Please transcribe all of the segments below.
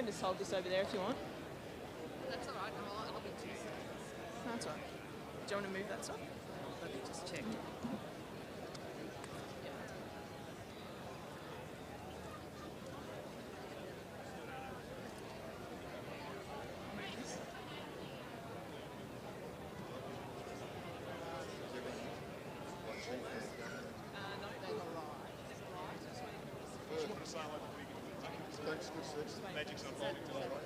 just hold this over there if you want. That's all right. I'll be too. No, that's all right. Do you want to move that stuff? Let me just check. Magic's unfolding today, right?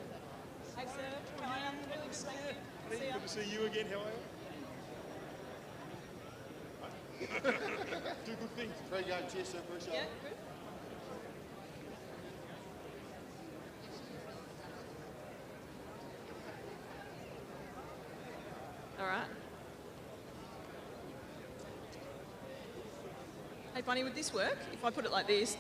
Hey, sir. Ryan, really good to see you. See ya. Good to see you again. How are you? Do good things. There you go. Cheers, sir. Appreciate Yeah, it. good. All right. Hey, Bunny, would this work? If I put it like this?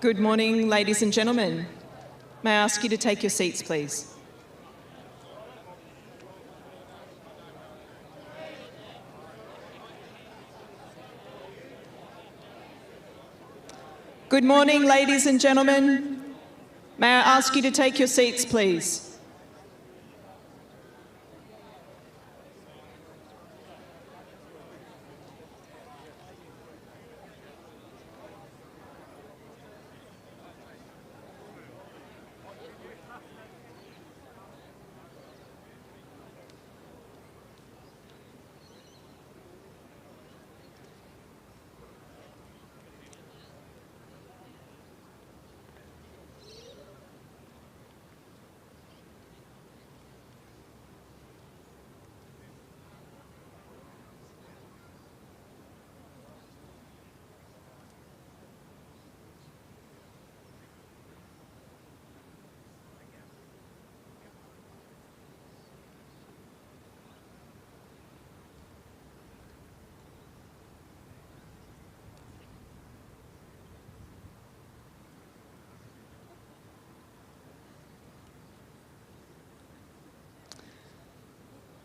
Good morning, ladies and gentlemen. May I ask you to take your seats, please? Good morning, ladies and gentlemen. May I ask you to take your seats, please?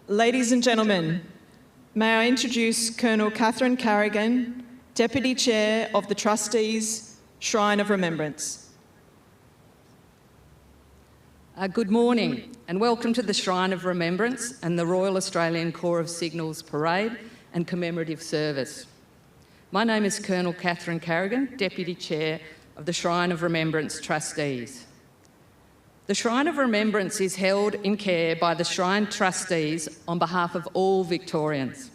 Ladies and gentlemen, may I introduce Colonel Catherine Carrigan, Deputy Chair of the Trustees, Shrine of Remembrance. Good morning and welcome to the Shrine of Remembrance and the Royal Australian Corps of Signals Parade and Commemorative Service. My name is Colonel Catherine Carrigan, Deputy Chair of the Shrine of Remembrance Trustees. The Shrine of Remembrance is held in care by the Shrine Trustees on behalf of all Victorians.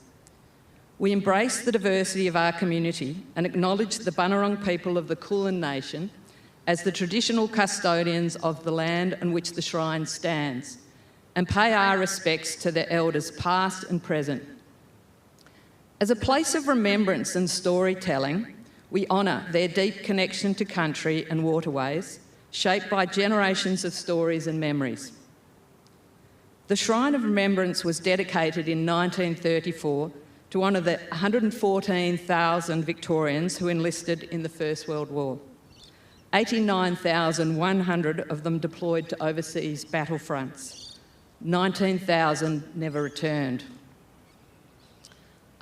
We embrace the diversity of our community and acknowledge the Bunurong people of the Kulin Nation as the traditional custodians of the land on which the shrine stands, and pay our respects to their elders past and present. As a place of remembrance and storytelling, we honour their deep connection to country and waterways, shaped by generations of stories and memories. The Shrine of Remembrance was dedicated in 1934 to honour the 114,000 Victorians who enlisted in the First World War. 89,100 of them deployed to overseas battlefronts. 19,000 never returned.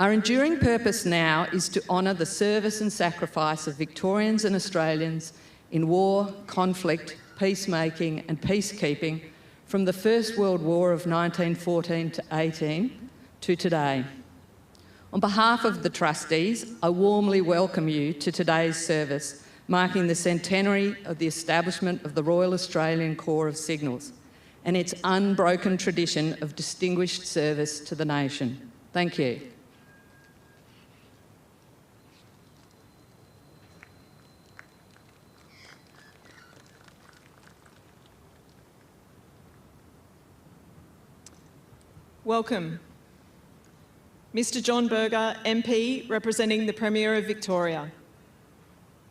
Our enduring purpose now is to honour the service and sacrifice of Victorians and Australians in war, conflict, peacemaking and peacekeeping from the First World War of 1914 to 18 to today. On behalf of the trustees, I warmly welcome you to today's service, marking the centenary of the establishment of the Royal Australian Corps of Signals and its unbroken tradition of distinguished service to the nation. Thank you. Welcome. Mr John Berger, MP, representing the Premier of Victoria.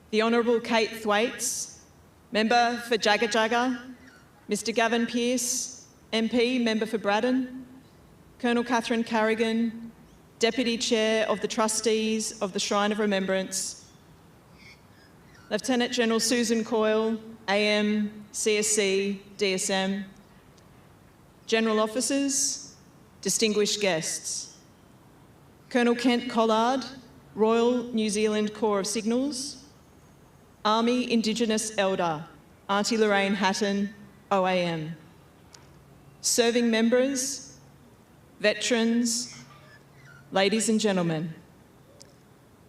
The Honourable Kate Thwaites, Member for Jagga Jagga. Mr Gavin Pearce, MP, Member for Braddon. Colonel Catherine Carrigan, Deputy Chair of the Trustees of the Shrine of Remembrance. Lieutenant General Susan Coyle, AM, CSC, DSM. General Officers, distinguished guests. Colonel Kent Collard, Royal New Zealand Corps of Signals. Army Indigenous Elder, Auntie Lorraine Hatton, OAM. Serving members, veterans, ladies and gentlemen.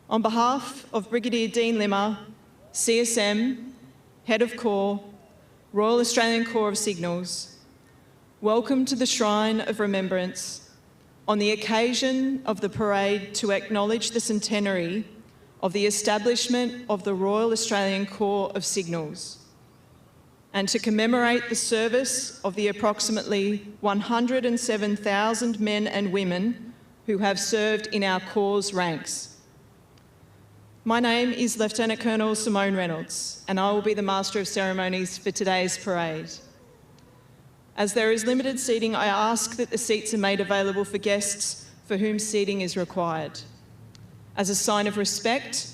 On behalf of Brigadier Dean Limmer, CSM, Head of Corps, Royal Australian Corps of Signals, welcome to the Shrine of Remembrance on the occasion of the parade to acknowledge the centenary of the establishment of the Royal Australian Corps of Signals and to commemorate the service of the approximately 107,000 men and women who have served in our Corps' ranks. My name is Lieutenant Colonel Simone Reynolds and I will be the Master of Ceremonies for today's parade. As there is limited seating, I ask that the seats are made available for guests for whom seating is required. As a sign of respect,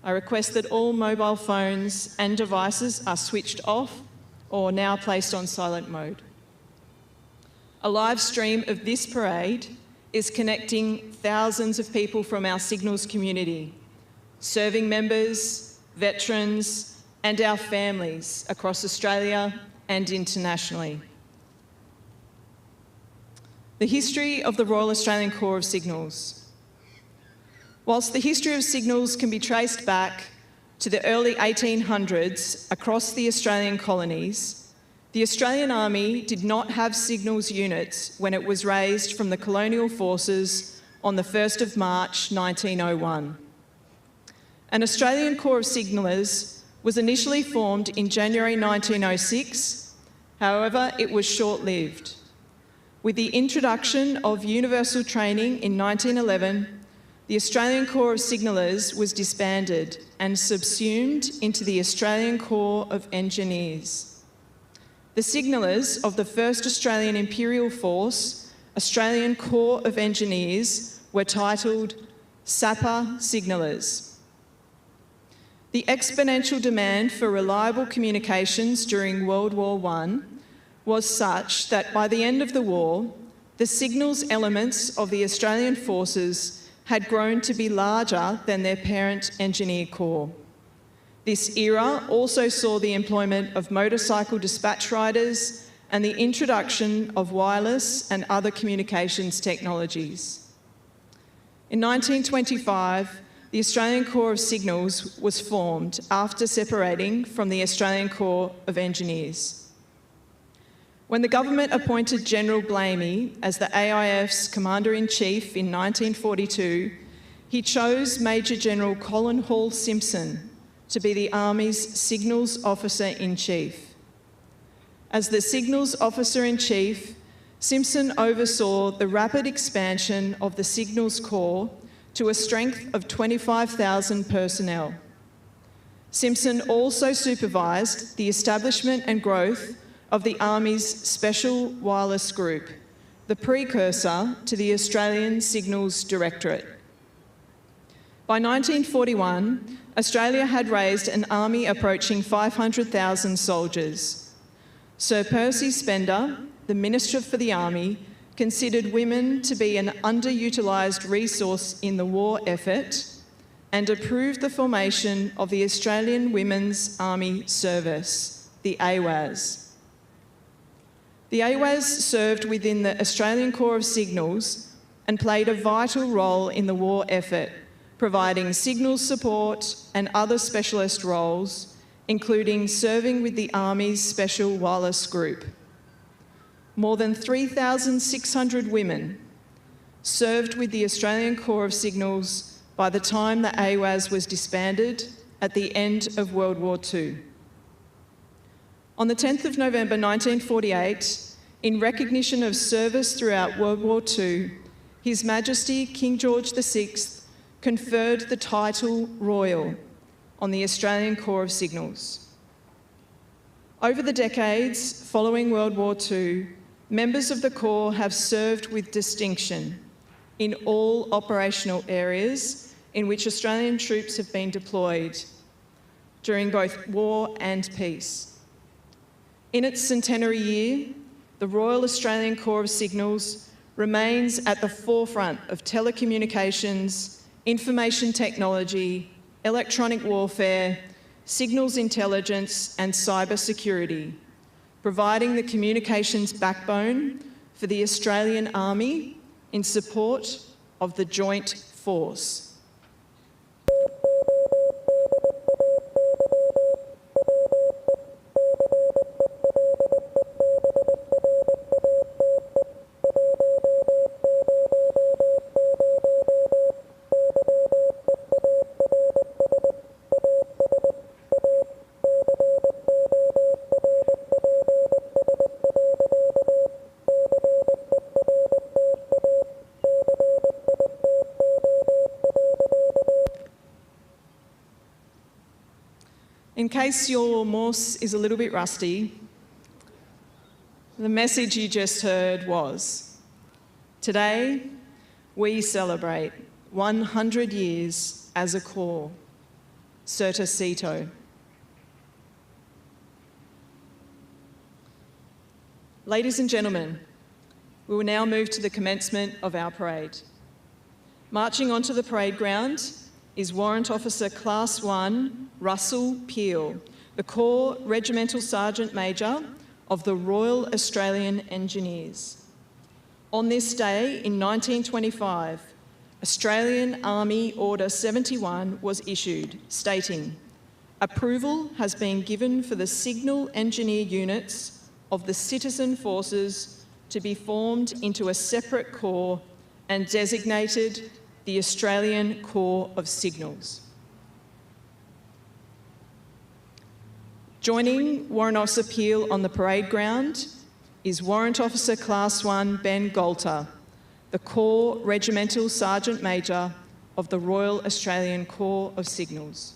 I request that all mobile phones and devices are switched off or now placed on silent mode. A live stream of this parade is connecting thousands of people from our Signals community, serving members, veterans, and our families across Australia and internationally. The history of the Royal Australian Corps of Signals. Whilst the history of signals can be traced back to the early 1800s across the Australian colonies, the Australian Army did not have signals units when it was raised from the colonial forces on the 1st of March 1901. An Australian Corps of Signallers was initially formed in January 1906, however, it was short-lived. With the introduction of universal training in 1911, the Australian Corps of Signallers was disbanded and subsumed into the Australian Corps of Engineers. The signallers of the 1st Australian Imperial Force, Australian Corps of Engineers, were titled Sapper Signallers. The exponential demand for reliable communications during World War I was such that by the end of the war, the signals elements of the Australian forces had grown to be larger than their parent engineer corps. This era also saw the employment of motorcycle dispatch riders and the introduction of wireless and other communications technologies. In 1925, the Australian Corps of Signals was formed after separating from the Australian Corps of Engineers. When the government appointed General Blamey as the AIF's Commander-in-Chief in 1942, he chose Major General Colin Hall Simpson to be the Army's Signals Officer-in-Chief. As the Signals Officer-in-Chief, Simpson oversaw the rapid expansion of the Signals Corps to a strength of 25,000 personnel. Simpson also supervised the establishment and growth of the Army's Special Wireless Group, the precursor to the Australian Signals Directorate. By 1941, Australia had raised an army approaching 500,000 soldiers. Sir Percy Spender, the Minister for the Army, considered women to be an underutilised resource in the war effort and approved the formation of the Australian Women's Army Service, the AWAS. The AWAS served within the Australian Corps of Signals and played a vital role in the war effort, providing signals support and other specialist roles, including serving with the Army's Special Wireless Group. More than 3,600 women served with the Australian Corps of Signals by the time the AWAS was disbanded at the end of World War II. On the 10th of November 1948, in recognition of service throughout World War II, His Majesty King George VI conferred the title Royal on the Australian Corps of Signals. Over the decades following World War II, members of the Corps have served with distinction in all operational areas in which Australian troops have been deployed during both war and peace. In its Centenary Year, the Royal Australian Corps of Signals remains at the forefront of telecommunications, information technology, electronic warfare, signals intelligence and cyber security, providing the communications backbone for the Australian Army in support of the Joint Force. In case your Morse is a little bit rusty, the message you just heard was, today we celebrate 100 years as a Corps, certa cito. Ladies and gentlemen, we will now move to the commencement of our parade. Marching onto the parade ground is Warrant Officer Class 1 Russell Peel, the Corps Regimental Sergeant Major of the Royal Australian Engineers. On this day in 1925, Australian Army Order 71 was issued, stating, approval has been given for the signal engineer units of the citizen forces to be formed into a separate corps and designated the Australian Corps of Signals. Joining Warrant Officer Peel on the parade ground is Warrant Officer Class 1 Ben Golter, the Corps Regimental Sergeant Major of the Royal Australian Corps of Signals.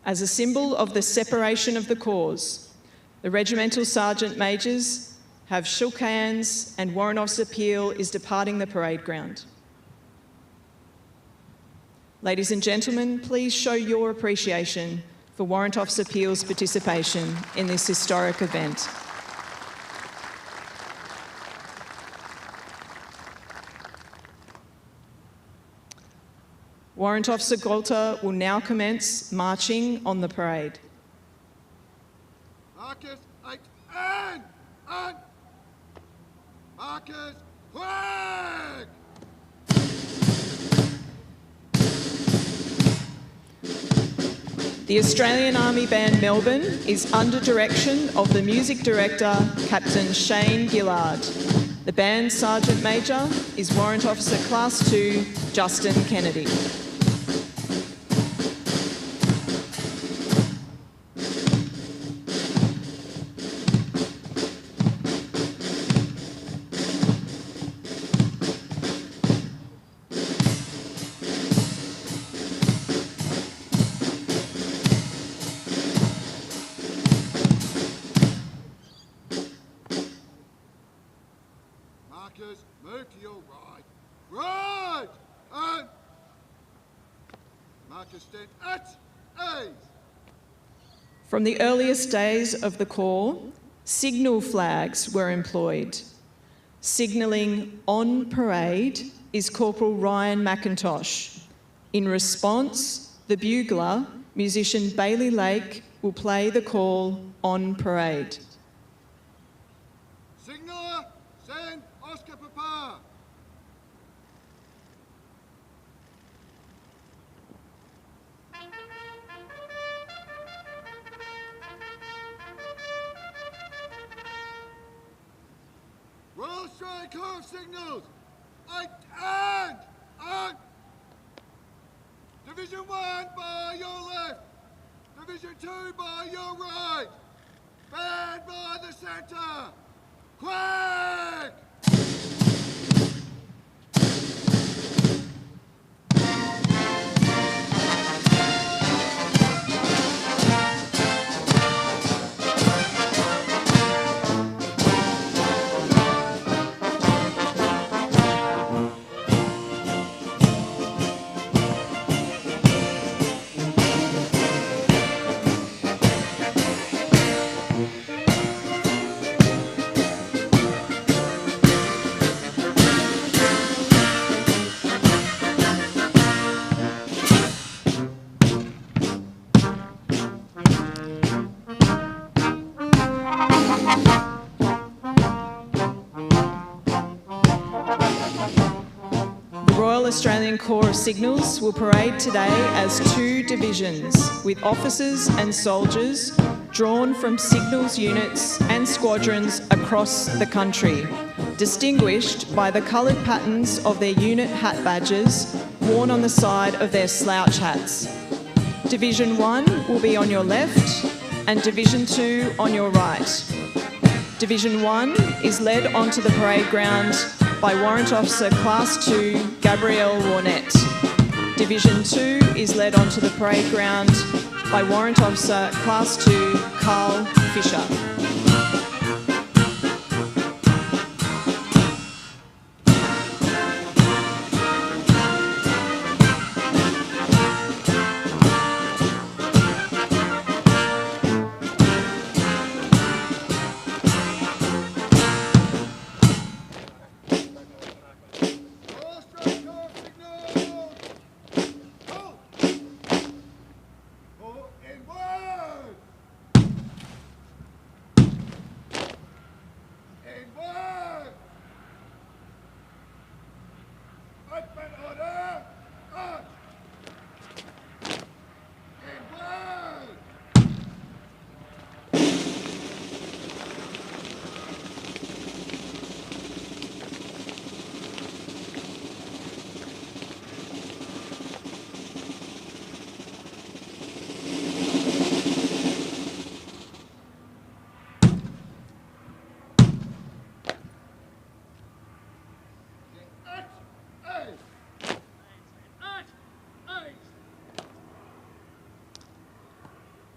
As a symbol of the separation of the corps, the Regimental Sergeant Majors have shook hands and Warrant Officer Peel is departing the parade ground. Ladies and gentlemen, please show your appreciation for Warrant Officer Peel's participation in this historic event. Warrant Officer Golter will now commence marching on the parade. Marcus, and Marcus, flag! The Australian Army Band Melbourne is under direction of the Music Director, Captain Shane Gillard. The Band Sergeant Major is Warrant Officer Class 2, Justin Kennedy. Marcus, move to your right. Right! And Marcus, stand at ease. From the earliest days of the Corps, signal flags were employed. Signalling on parade is Corporal Ryan McIntosh. In response, the bugler, musician Bailey Lake, will play the call on parade. Signaller, send Oscar Papa. Royal Australian Corps of Signals, and Division 1 by your left, Division 2 by your right, band by the centre, quick! Australian Corps of Signals will parade today as two divisions, with officers and soldiers drawn from signals units and squadrons across the country, distinguished by the coloured patterns of their unit hat badges worn on the side of their slouch hats. Division 1 will be on your left and Division 2 on your right. Division 1 is led onto the parade ground by Warrant Officer Class 2 Gabrielle Warnett. Division 2 is led onto the parade ground by Warrant Officer Class 2 Carl Fisher.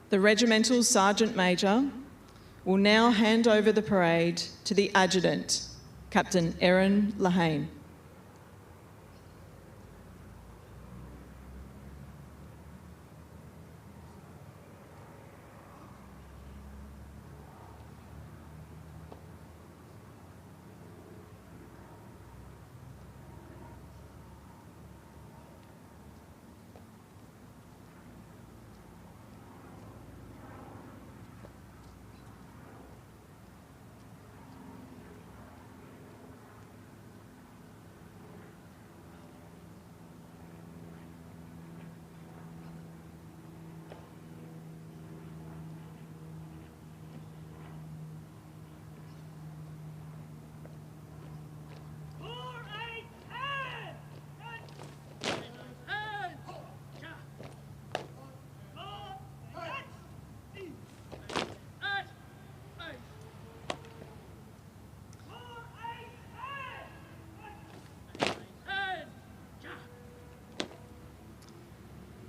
The Regimental Sergeant Major will now hand over the parade to the Adjutant, Captain Erin Lahane.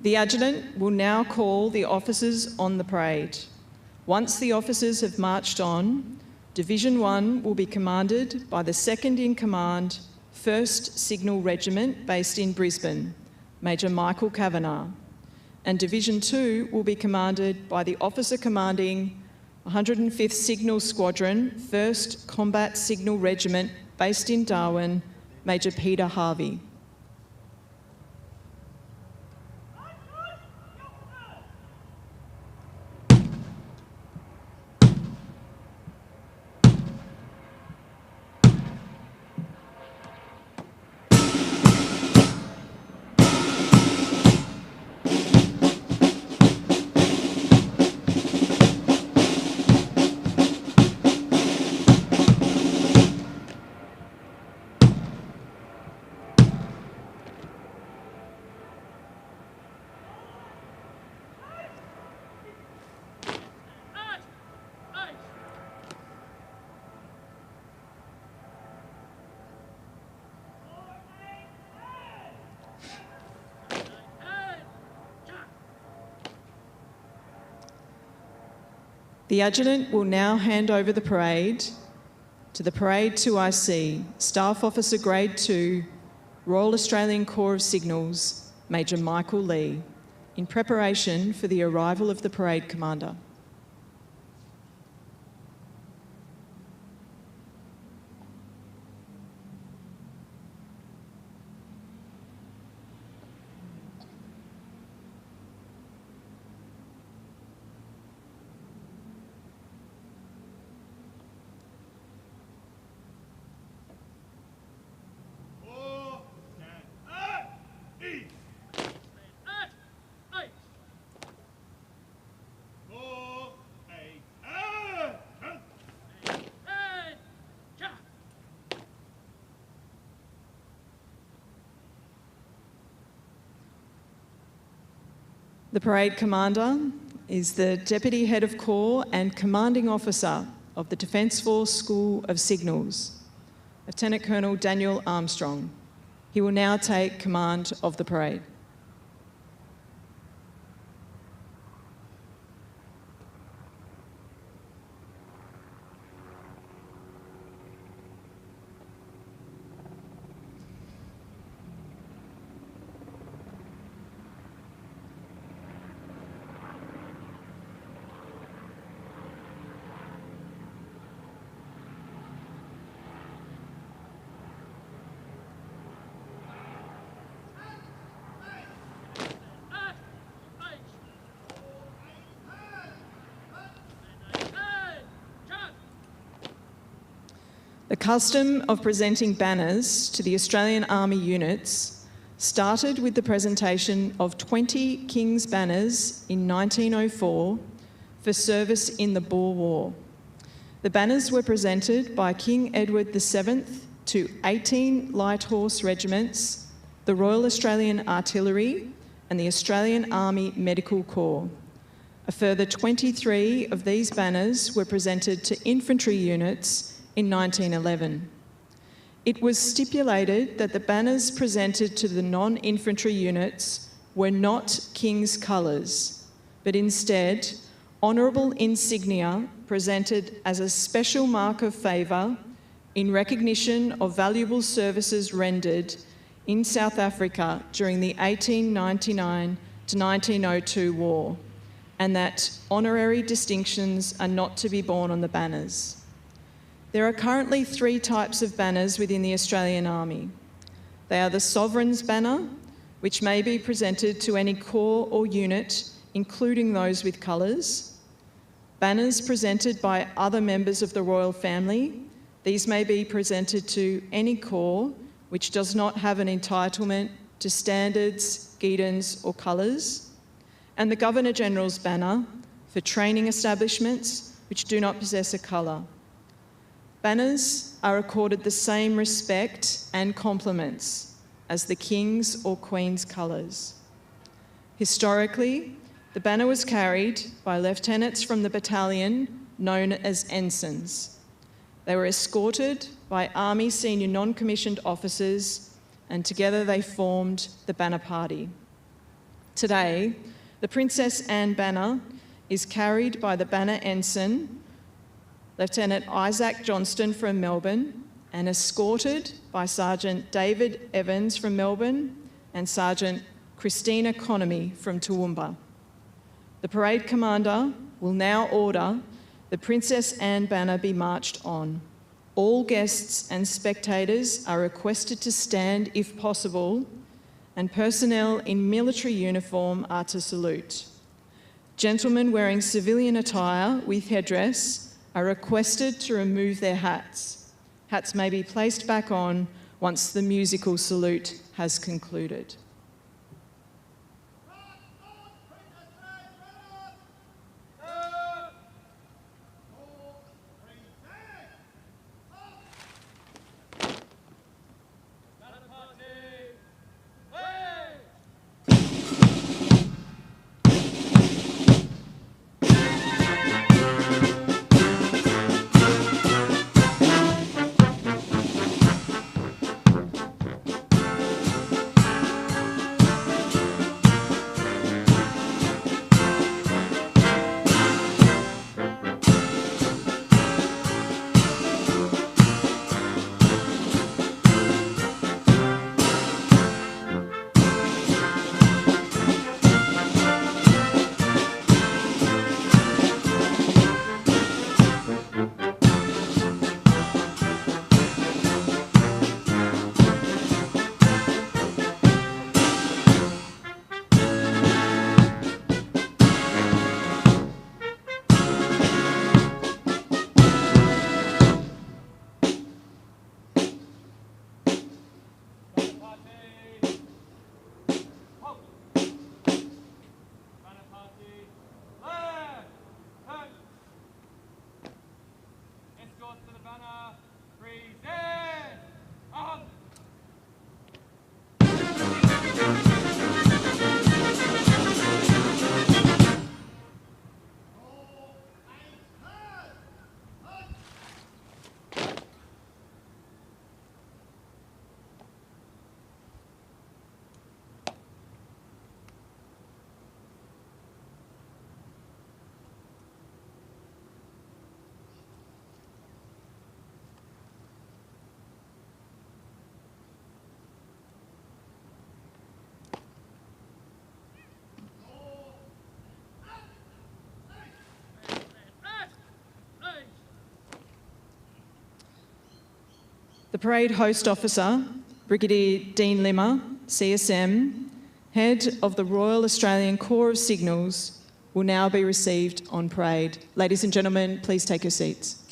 The Adjutant will now call the officers on the parade. Once the officers have marched on, Division 1 will be commanded by the second in command, 1st Signal Regiment based in Brisbane, Major Michael Kavanagh. and Division 2 will be commanded by the officer commanding 105th Signal Squadron, 1st Combat Signal Regiment, based in Darwin, Major Peter Harvey. The Adjutant will now hand over the parade to the Parade 2IC, Staff Officer Grade 2, Royal Australian Corps of Signals, Major Michael Lee, in preparation for the arrival of the Parade Commander. The Parade Commander is the Deputy Head of Corps and Commanding Officer of the Defence Force School of Signals, Lieutenant Colonel Daniel Armstrong. He will now take command of the parade. The custom of presenting banners to the Australian Army units started with the presentation of 20 King's banners in 1904 for service in the Boer War. The banners were presented by King Edward VII to 18 light horse regiments, the Royal Australian Artillery and the Australian Army Medical Corps. A further 23 of these banners were presented to infantry units in 1911. It was stipulated that the banners presented to the non-infantry units were not King's colours, but instead honourable insignia presented as a special mark of favour in recognition of valuable services rendered in South Africa during the 1899 to 1902 war, and that honorary distinctions are not to be borne on the banners. There are currently 3 types of banners within the Australian Army. They are the Sovereign's Banner, which may be presented to any corps or unit, including those with colours. Banners presented by other members of the royal family. These may be presented to any corps which does not have an entitlement to standards, guidons or colours. And the Governor-General's Banner for training establishments which do not possess a colour. Banners are accorded the same respect and compliments as the King's or Queen's colours. Historically, the banner was carried by lieutenants from the battalion known as ensigns. They were escorted by Army senior non-commissioned officers, and together they formed the Banner Party. Today, the Princess Anne banner is carried by the Banner Ensign, Lieutenant Isaac Johnston from Melbourne, and escorted by Sergeant David Evans from Melbourne and Sergeant Christina Conamy from Toowoomba. The parade commander will now order the Princess Anne banner be marched on. All guests and spectators are requested to stand if possible, and personnel in military uniform are to salute. Gentlemen wearing civilian attire with headdress are requested to remove their hats. Hats may be placed back on once the musical salute has concluded. The Parade Host Officer, Brigadier Dean Limmer, CSM, Head of the Royal Australian Corps of Signals, will now be received on parade. Ladies and gentlemen, please take your seats.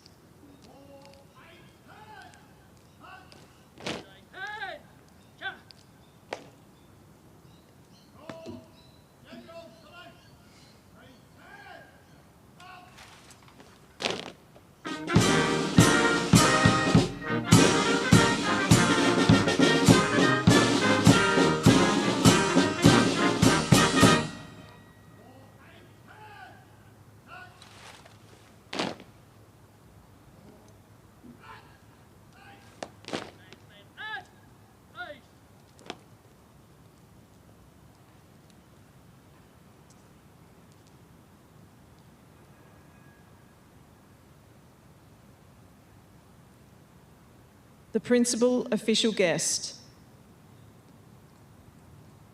The principal official guest,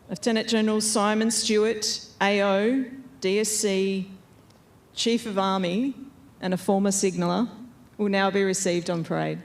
Lieutenant General Simon Stewart, AO, DSC, Chief of Army, and a former signaller, will now be received on parade.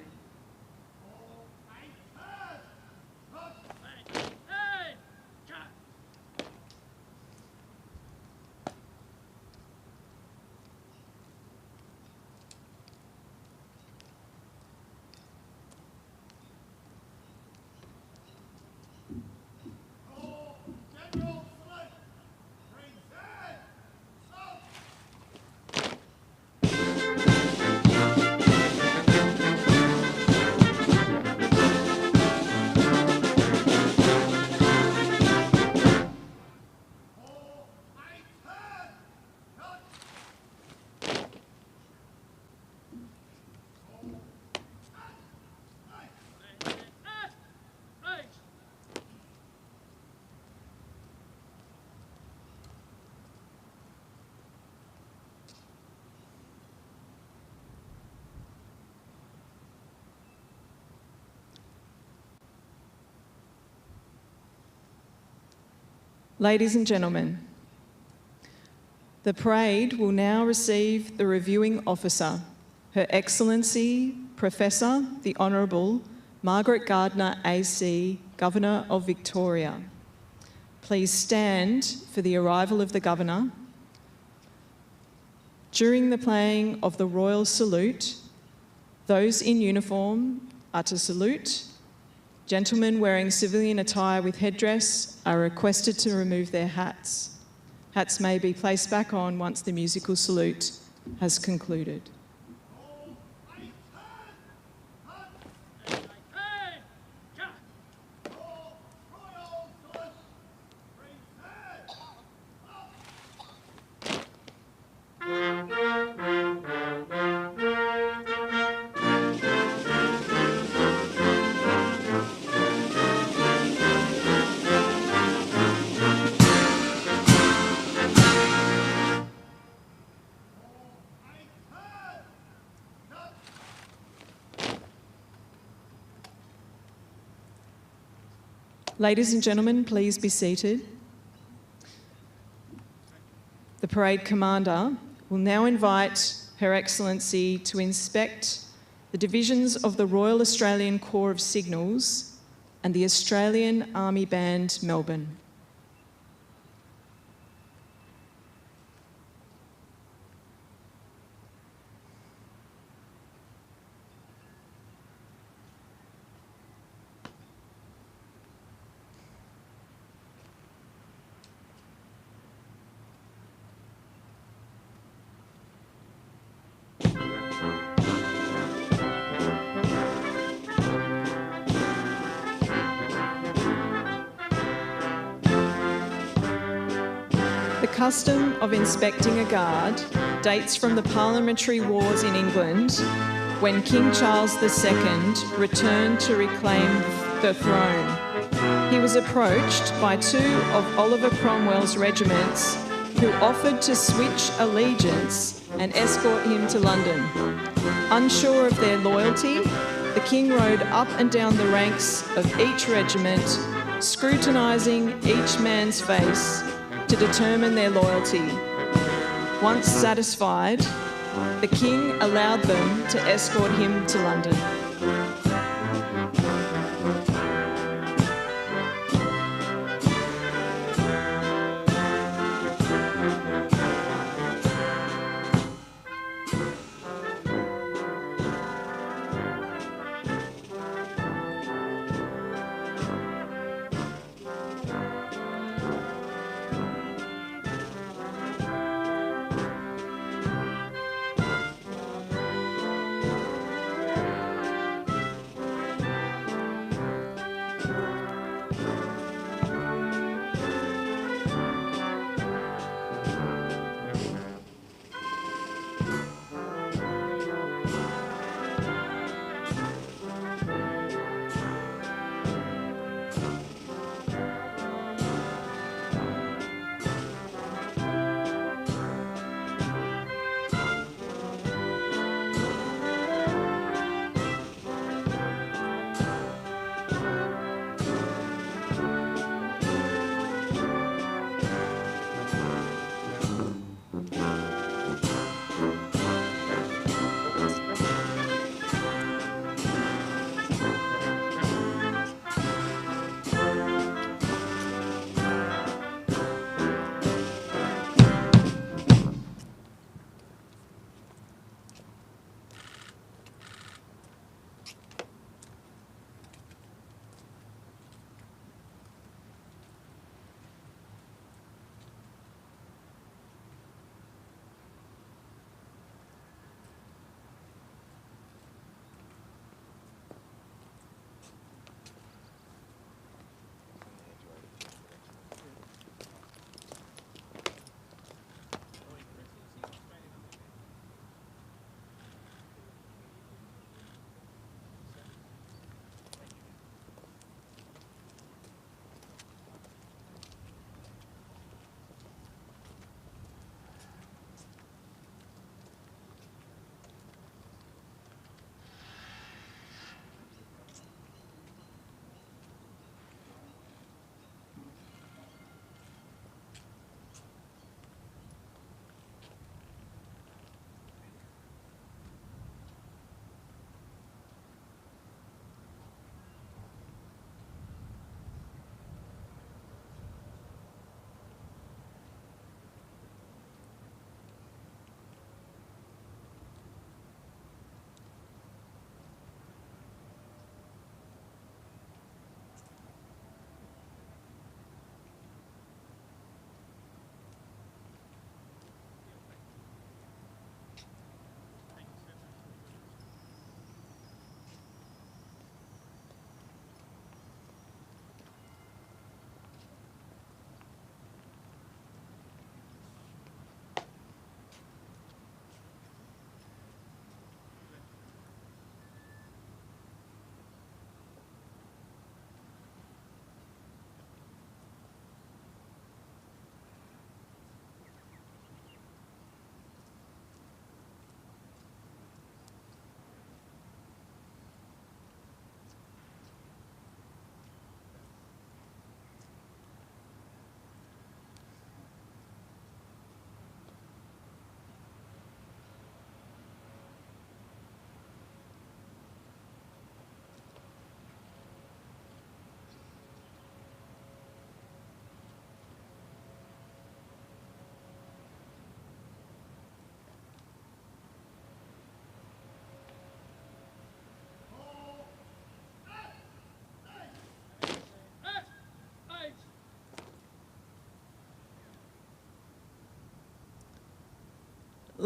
Ladies and gentlemen, the parade will now receive the reviewing officer, Her Excellency Professor the Honourable Margaret Gardner AC, Governor of Victoria. Please stand for the arrival of the Governor. During the playing of the Royal Salute, those in uniform are to salute. Gentlemen wearing civilian attire with headdress are requested to remove their hats. Hats may be placed back on once the musical salute has concluded. Ladies and gentlemen, please be seated. The parade commander will now invite Her Excellency to inspect the divisions of the Royal Australian Corps of Signals and the Australian Army Band, Melbourne. The custom of inspecting a guard dates from the parliamentary wars in England when King Charles II returned to reclaim the throne. He was approached by two of Oliver Cromwell's regiments who offered to switch allegiance and escort him to London. Unsure of their loyalty, the King rode up and down the ranks of each regiment, scrutinising each man's face to determine their loyalty. Once satisfied, the King allowed them to escort him to London.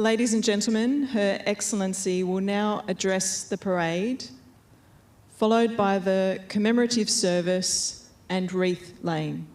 Ladies and gentlemen, Her Excellency will now address the parade, followed by the commemorative service and wreath laying.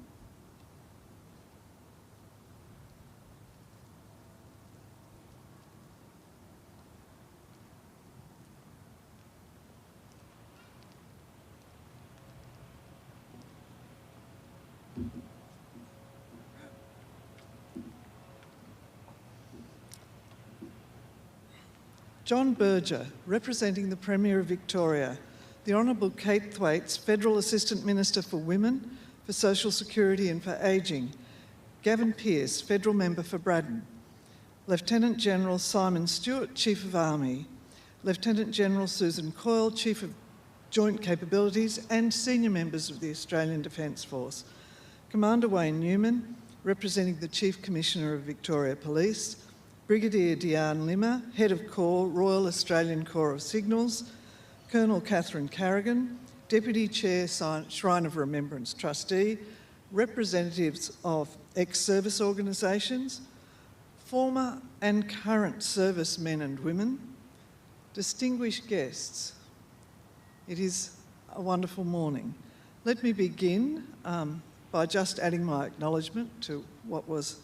John Berger, representing the Premier of Victoria, the Honourable Kate Thwaites, Federal Assistant Minister for Women, for Social Security and for Ageing, Gavin Pearce, Federal Member for Braddon, Lieutenant General Simon Stewart, Chief of Army, Lieutenant General Susan Coyle, Chief of Joint Capabilities, and senior members of the Australian Defence Force, Commander Wayne Newman, representing the Chief Commissioner of Victoria Police, Brigadier Diane Limmer, Head of Corps, Royal Australian Corps of Signals, Colonel Catherine Carrigan, Deputy Chair, Shrine of Remembrance Trustee, representatives of ex-service organisations, former and current servicemen and women, distinguished guests. It is a wonderful morning. Let me begin by just adding my acknowledgement to what was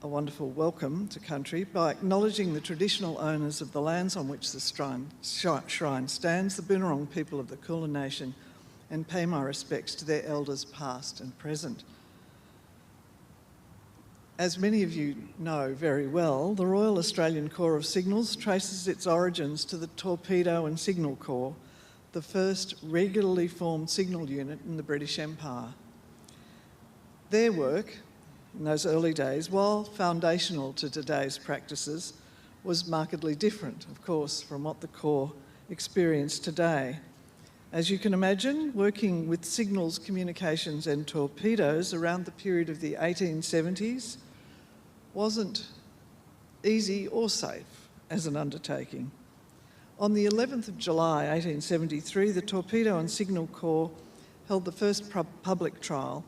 a wonderful welcome to country by acknowledging the traditional owners of the lands on which the shrine stands, the Boonwurrung people of the Kulin Nation, and pay my respects to their elders past and present. As many of you know very well, the Royal Australian Corps of Signals traces its origins to the Torpedo and Signal Corps, the first regularly formed signal unit in the British Empire. Their work in those early days, while foundational to today's practices, was markedly different, of course, from what the Corps experienced today. As you can imagine, working with signals, communications and torpedoes around the period of the 1870s wasn't easy or safe as an undertaking. On the 11th of July 1873, the Torpedo and Signal Corps held the first public trial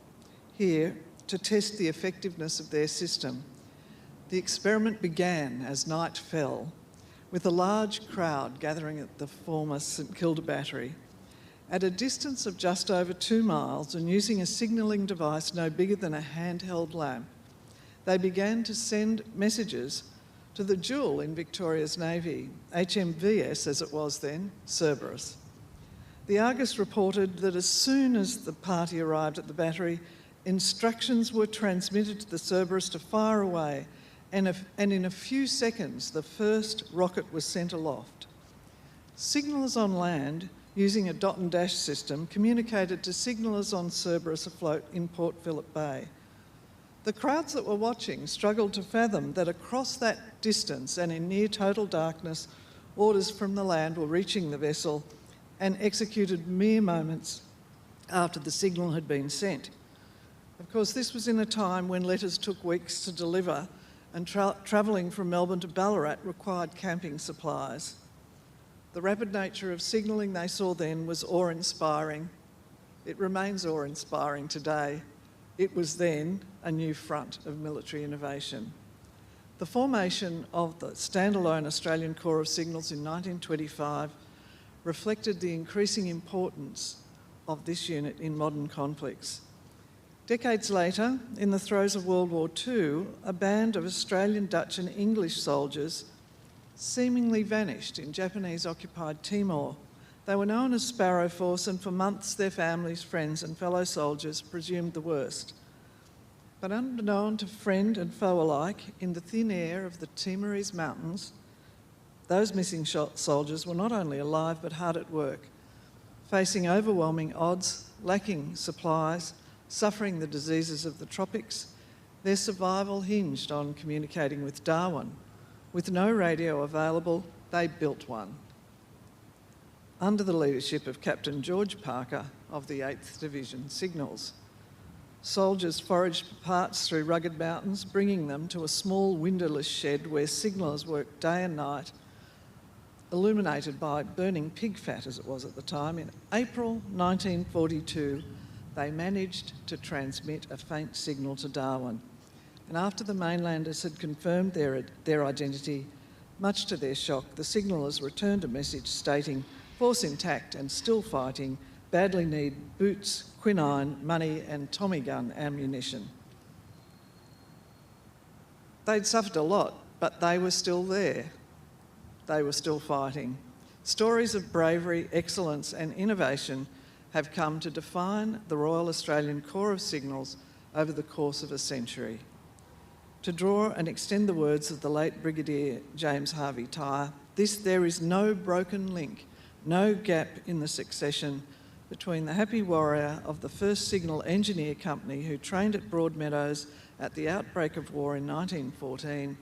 here to test the effectiveness of their system. The experiment began as night fell, with a large crowd gathering at the former St Kilda Battery. At a distance of just over 2 miles and using a signalling device no bigger than a handheld lamp, they began to send messages to the jewel in Victoria's Navy, HMVS as it was then, Cerberus. The Argus reported that as soon as the party arrived at the battery, instructions were transmitted to the Cerberus to fire away, and in a few seconds the first rocket was sent aloft. Signallers on land, using a dot and dash system, communicated to signallers on Cerberus afloat in Port Phillip Bay. The crowds that were watching struggled to fathom that across that distance and in near total darkness, orders from the land were reaching the vessel and executed mere moments after the signal had been sent. Of course, this was in a time when letters took weeks to deliver, and travelling from Melbourne to Ballarat required camping supplies. The rapid nature of signalling they saw then was awe-inspiring. It remains awe-inspiring today. It was then a new front of military innovation. The formation of the standalone Australian Corps of Signals in 1925 reflected the increasing importance of this unit in modern conflicts. Decades later, in the throes of World War II, a band of Australian, Dutch and English soldiers seemingly vanished in Japanese-occupied Timor. They were known as Sparrow Force, and for months their families, friends and fellow soldiers presumed the worst. But unknown to friend and foe alike, in the thin air of the Timorese mountains, those missing soldiers were not only alive but hard at work, facing overwhelming odds, lacking supplies, suffering the diseases of the tropics. Their survival hinged on communicating with Darwin. With no radio available, they built one. Under the leadership of Captain George Parker of the 8th Division Signals. Soldiers foraged for parts through rugged mountains, bringing them to a small windowless shed where signallers worked day and night, illuminated by burning pig fat as it was at the time. In April 1942, they managed to transmit a faint signal to Darwin. And after the mainlanders had confirmed their identity, much to their shock, the signallers returned a message stating, "Force intact and still fighting, badly need boots, quinine, money and Tommy gun ammunition." They'd suffered a lot, but they were still there. They were still fighting. Stories of bravery, excellence and innovation have come to define the Royal Australian Corps of Signals over the course of a century. To draw and extend the words of the late Brigadier James Harvey Tyre, there is no broken link, no gap in the succession between the happy warrior of the 1st Signal Engineer Company who trained at Broadmeadows at the outbreak of war in 1914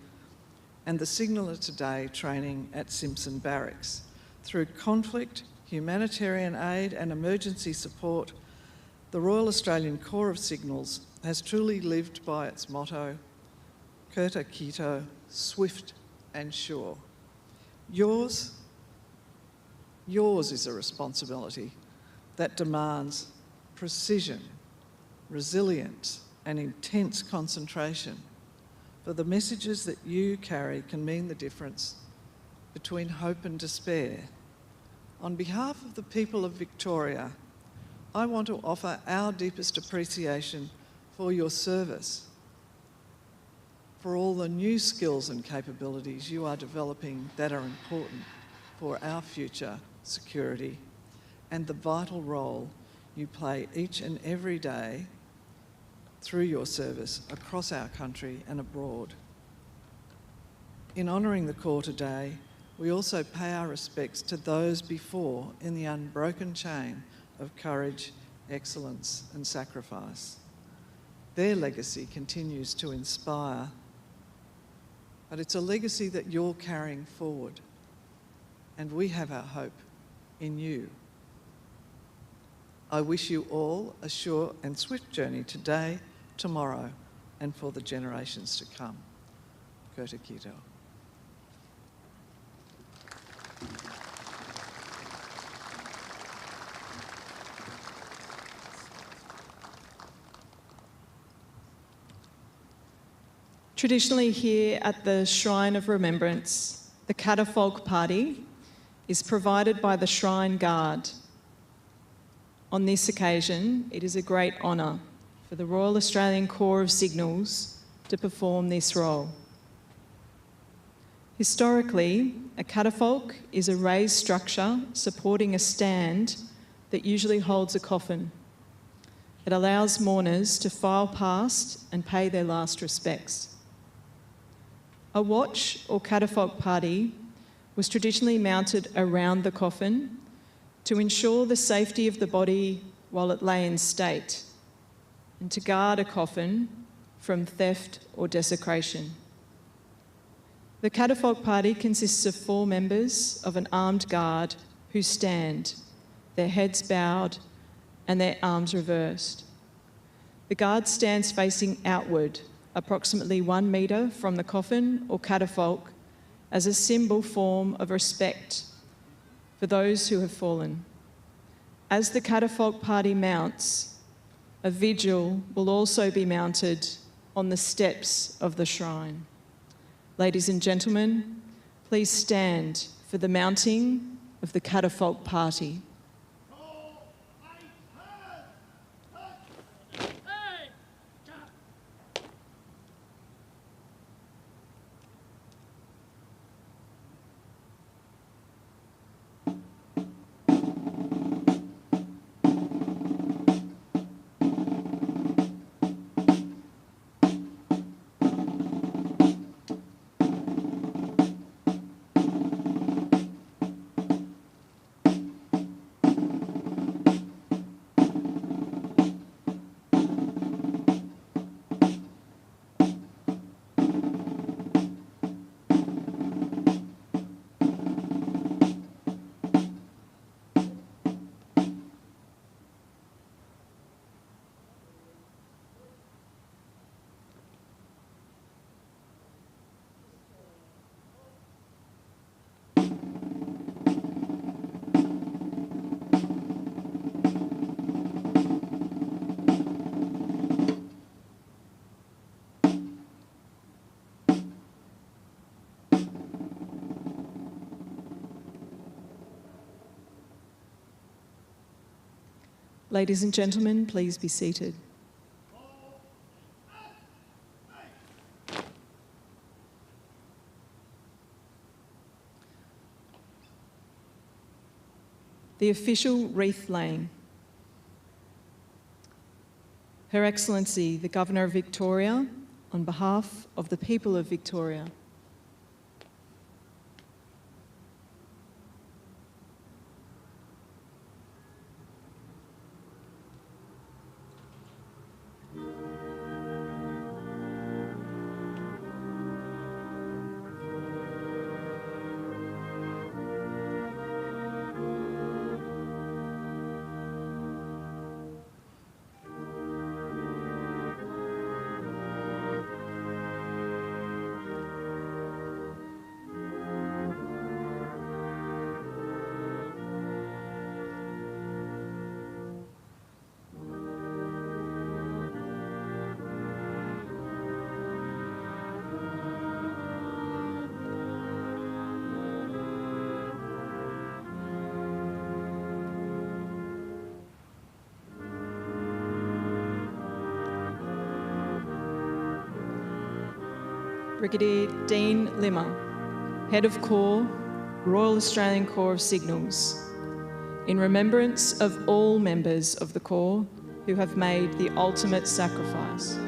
and the signaller today training at Simpson Barracks. Through conflict, humanitarian aid and emergency support, the Royal Australian Corps of Signals has truly lived by its motto, Curta Quito, swift and sure. Yours is a responsibility that demands precision, resilience and intense concentration, for the messages that you carry can mean the difference between hope and despair. On behalf of the people of Victoria, I want to offer our deepest appreciation for your service, for all the new skills and capabilities you are developing that are important for our future security, and the vital role you play each and every day through your service across our country and abroad. In honouring the Corps today, we also pay our respects to those before in the unbroken chain of courage, excellence and sacrifice. Their legacy continues to inspire, but it's a legacy that you're carrying forward, and we have our hope in you. I wish you all a sure and swift journey today, tomorrow, and for the generations to come. Curta Quito. Traditionally here at the Shrine of Remembrance, the catafalque party is provided by the Shrine Guard. On this occasion, it is a great honour for the Royal Australian Corps of Signals to perform this role. Historically, a catafalque is a raised structure supporting a stand that usually holds a coffin. It allows mourners to file past and pay their last respects. A watch or catafalque party was traditionally mounted around the coffin to ensure the safety of the body while it lay in state and to guard a coffin from theft or desecration. The catafalque party consists of 4 members of an armed guard who stand, their heads bowed and their arms reversed. The guard stands facing outward, approximately 1 metre from the coffin or catafalque, as a symbol form of respect for those who have fallen. As the catafalque party mounts, a vigil will also be mounted on the steps of the shrine. Ladies and gentlemen, please stand for the mounting of the catafalque party. Ladies and gentlemen, please be seated. The official wreath laying. Her Excellency, the Governor of Victoria, on behalf of the people of Victoria. Brigadier Dean Limmer, Head of Corps, Royal Australian Corps of Signals, in remembrance of all members of the Corps who have made the ultimate sacrifice.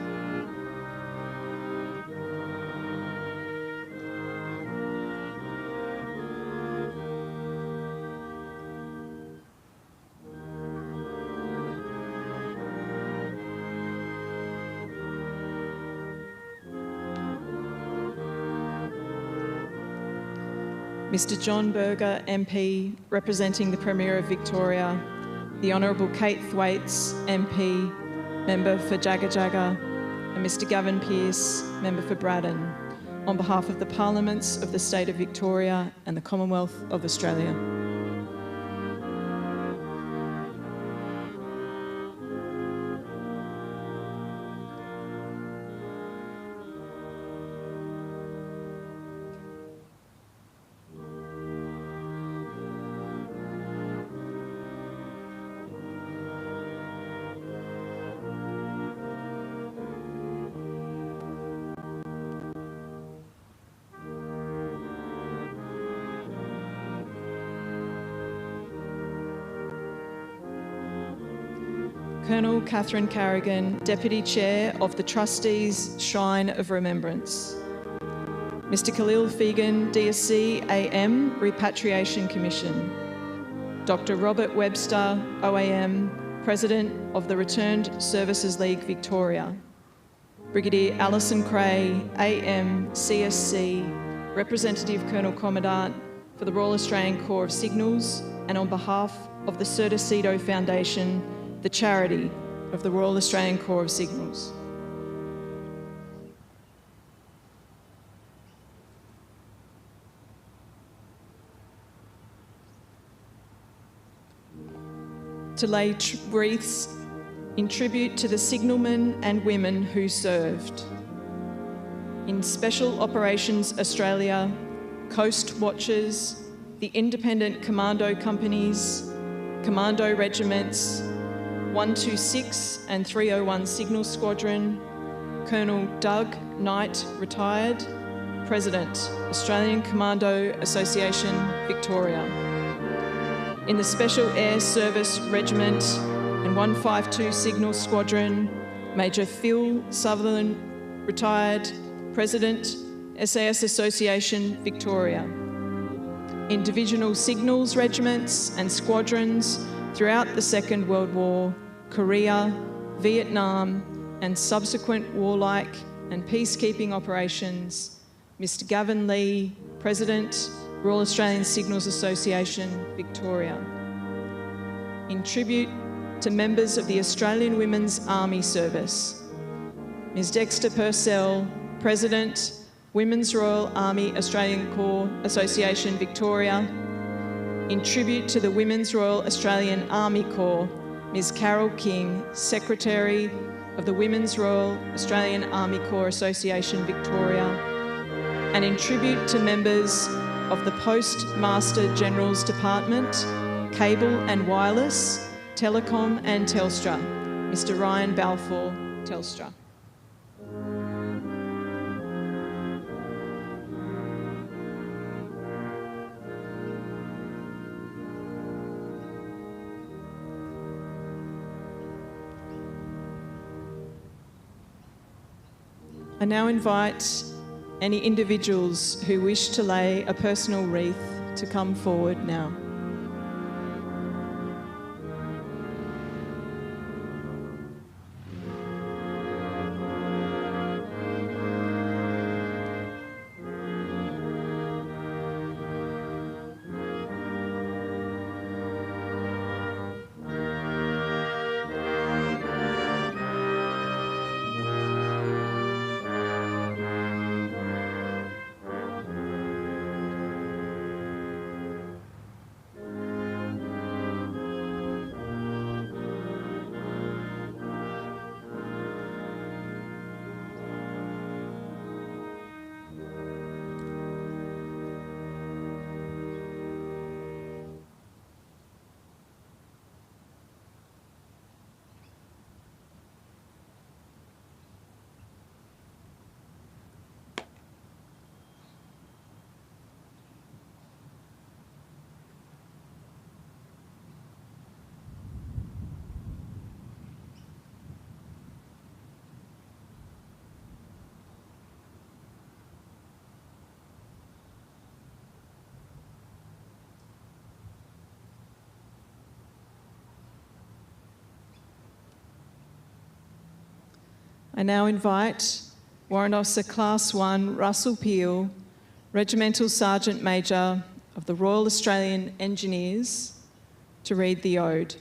Mr John Berger, MP, representing the Premier of Victoria, the Honourable Kate Thwaites, MP, Member for Jagga Jagga, and Mr Gavin Pearce, Member for Braddon, on behalf of the Parliaments of the State of Victoria and the Commonwealth of Australia. Colonel Catherine Carrigan, Deputy Chair of the Trustees' Shrine of Remembrance. Mr Khalil Fegan, DSC AM, Repatriation Commission. Dr Robert Webster, OAM, President of the Returned Services League Victoria. Brigadier Alison Cray, AM, CSC, Representative Colonel Commandant for the Royal Australian Corps of Signals, and on behalf of the Certicido Foundation, the charity of the Royal Australian Corps of Signals. To lay wreaths in tribute to the signalmen and women who served in Special Operations Australia, Coast Watchers, the Independent Commando Companies, Commando Regiments, 126 and 301 Signal Squadron, Colonel Doug Knight, retired, President, Australian Commando Association, Victoria. In the Special Air Service Regiment and 152 Signal Squadron, Major Phil Sutherland, retired, President, SAS Association, Victoria. In Divisional Signals Regiments and Squadrons throughout the Second World War, Korea, Vietnam, and subsequent warlike and peacekeeping operations, Mr Gavin Lee, President, Royal Australian Signals Association, Victoria. In tribute to members of the Australian Women's Army Service, Ms Dexter Purcell, President, Women's Royal Army Australian Corps Association, Victoria. In tribute to the Women's Royal Australian Army Corps, Ms Carol King, Secretary of the Women's Royal Australian Army Corps Association, Victoria. And in tribute to members of the Postmaster General's Department, Cable and Wireless, Telecom and Telstra, Mr Ryan Balfour, Telstra. I now invite any individuals who wish to lay a personal wreath to come forward now. I now invite Warrant Officer Class 1 Russell Peel, Regimental Sergeant Major of the Royal Australian Engineers, to read the ode.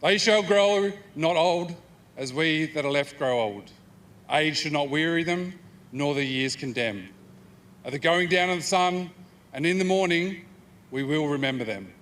They shall grow not old, as we that are left grow old. Age should not weary them, nor the years condemn. At the going down of the sun, and in the morning, we will remember them.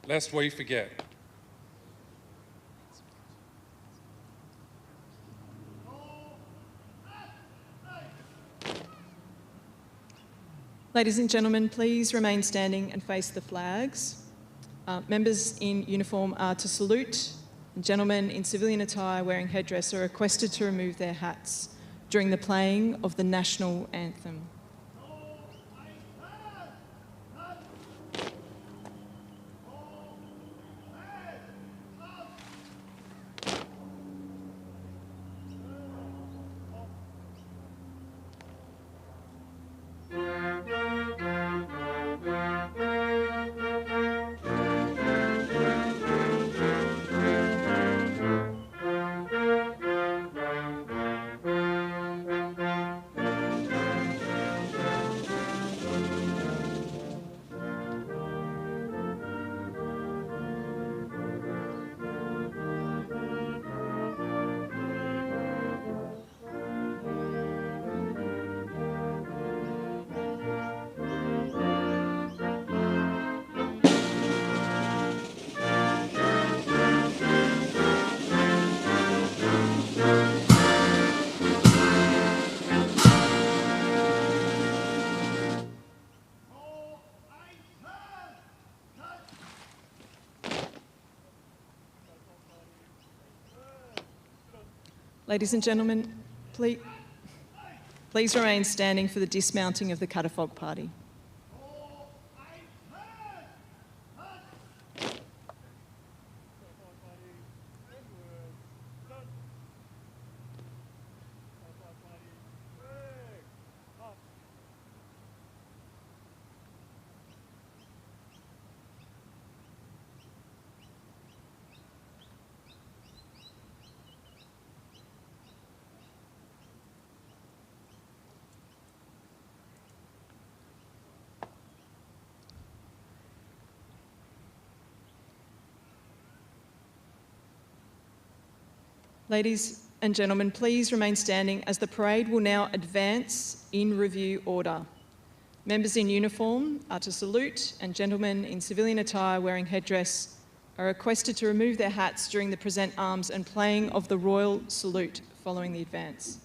Lest we forget. Ladies and gentlemen, please remain standing and face the flags. Members in uniform are to salute. Gentlemen in civilian attire wearing headdress are requested to remove their hats during the playing of the national anthem. Ladies and gentlemen, please remain standing for the dismounting of the catapult party. Ladies and gentlemen, please remain standing as the parade will now advance in review order. Members in uniform are to salute, and gentlemen in civilian attire wearing headdress are requested to remove their hats during the present arms and playing of the royal salute following the advance.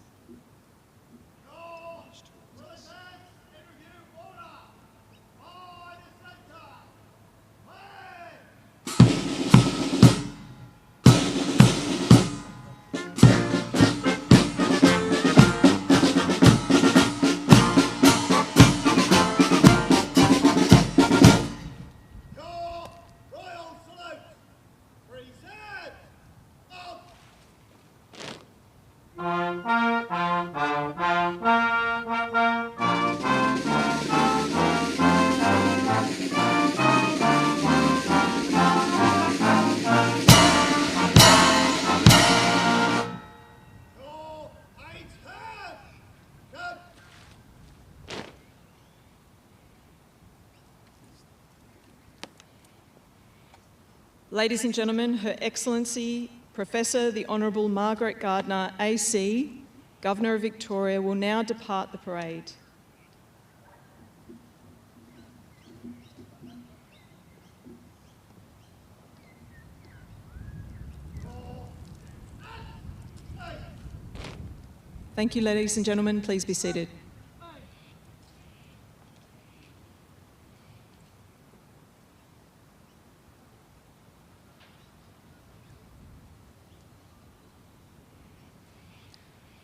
Ladies and gentlemen, Her Excellency Professor the Honourable Margaret Gardner, AC, Governor of Victoria, will now depart the parade. Thank you, ladies and gentlemen. Please be seated.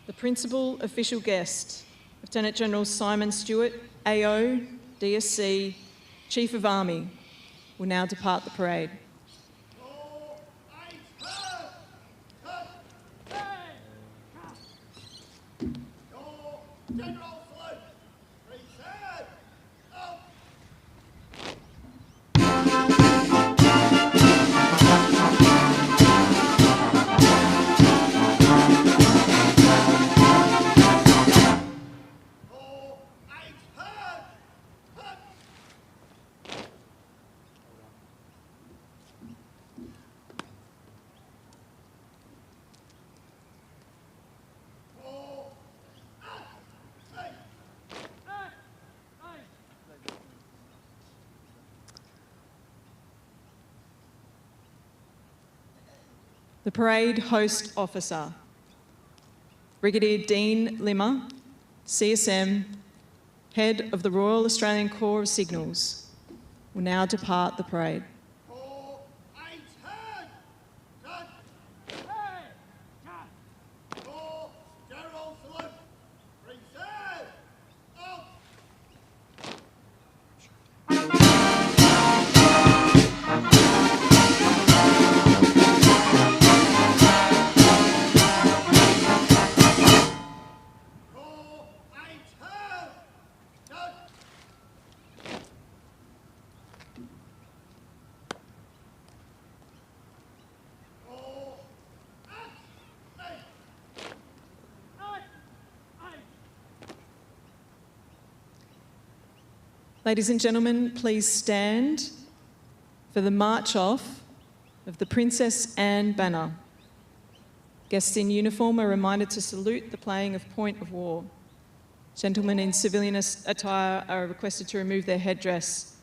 The principal official guest, Lieutenant General Simon Stewart, AO, DSC, Chief of Army, will now depart the parade. The Parade Host Officer, Brigadier Dean Limmer, CSM, Head of the Royal Australian Corps of Signals, will now depart the parade. Ladies and gentlemen, please stand for the march off of the Princess Anne banner. Guests in uniform are reminded to salute the playing of Point of War. Gentlemen in civilian attire are requested to remove their headdress.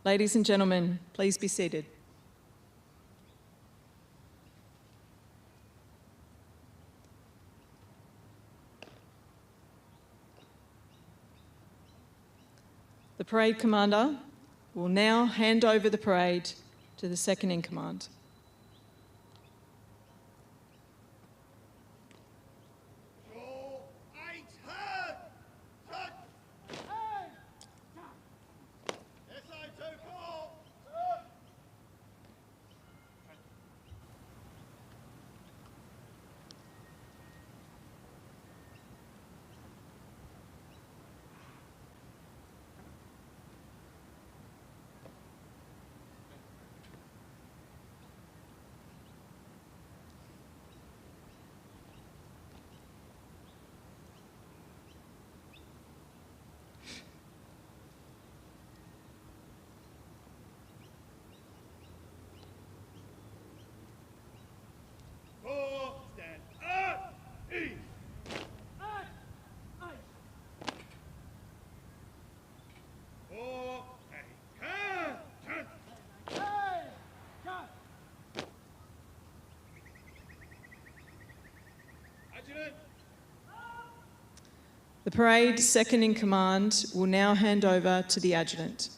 Ladies and gentlemen, please be seated. The parade commander will now hand over the parade to the second in command. The parade second in command will now hand over to the adjutant.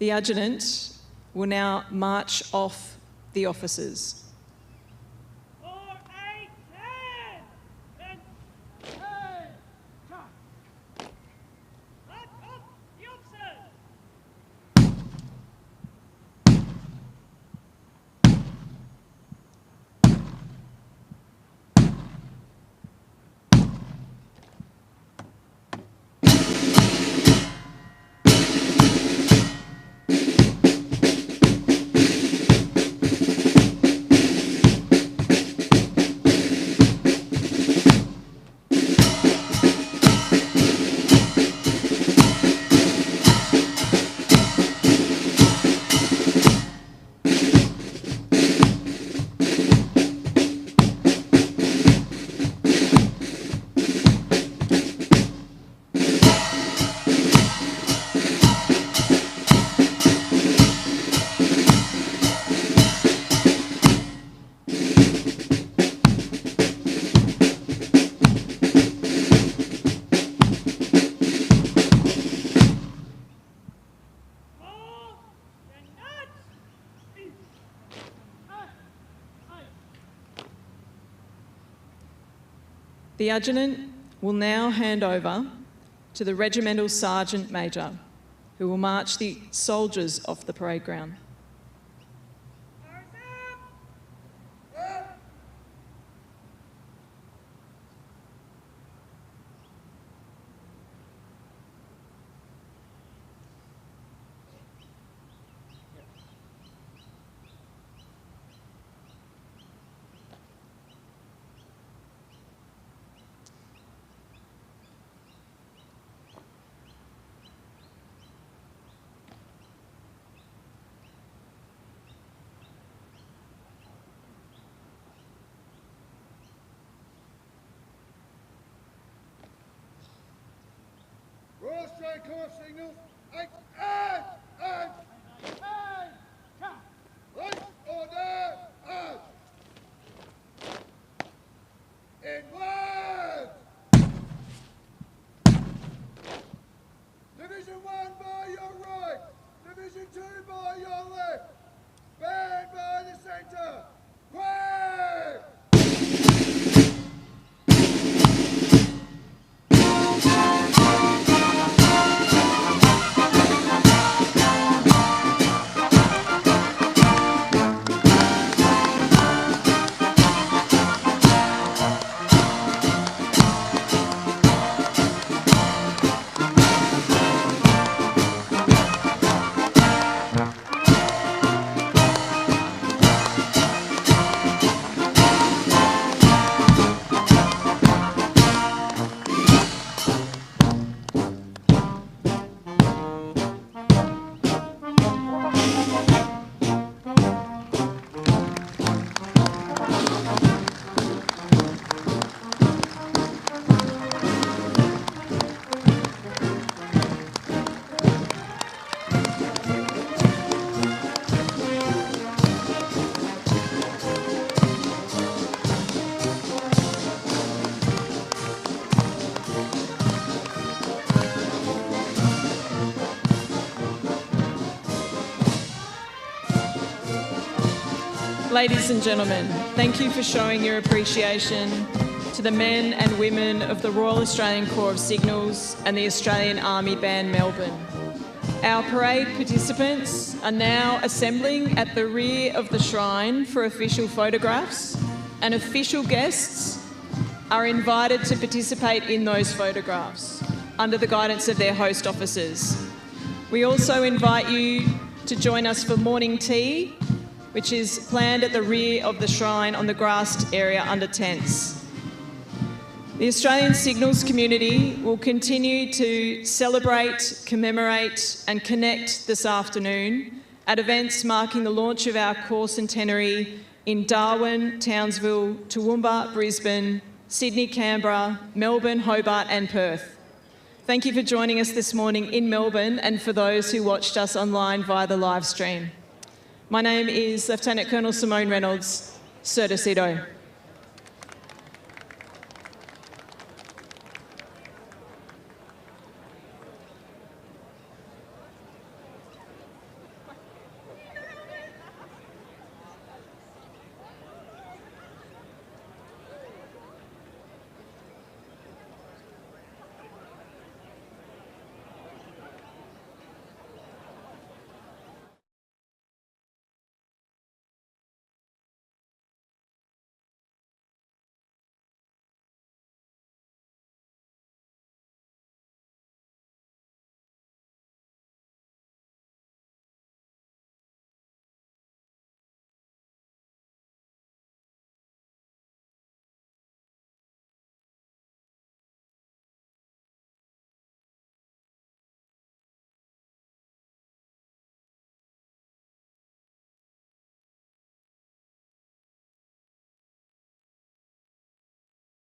The adjutant will now march off the officers. The Adjutant will now hand over to the Regimental Sergeant Major, who will march the soldiers off the parade ground. Royal Australian Corps of Signals, and come! Right, order, out! Inward! Division 1 by your right, Division 2 by your left, band by the centre, quick! Ladies and gentlemen, thank you for showing your appreciation to the men and women of the Royal Australian Corps of Signals and the Australian Army Band Melbourne. Our parade participants are now assembling at the rear of the shrine for official photographs, and official guests are invited to participate in those photographs under the guidance of their host officers. We also invite you to join us for morning tea, which is planned at the rear of the shrine on the grassed area under tents. The Australian Signals community will continue to celebrate, commemorate and connect this afternoon at events marking the launch of our Corps Centenary in Darwin, Townsville, Toowoomba, Brisbane, Sydney, Canberra, Melbourne, Hobart and Perth. Thank you for joining us this morning in Melbourne and for those who watched us online via the live stream. My name is Lieutenant Colonel Simone Reynolds, Certicido.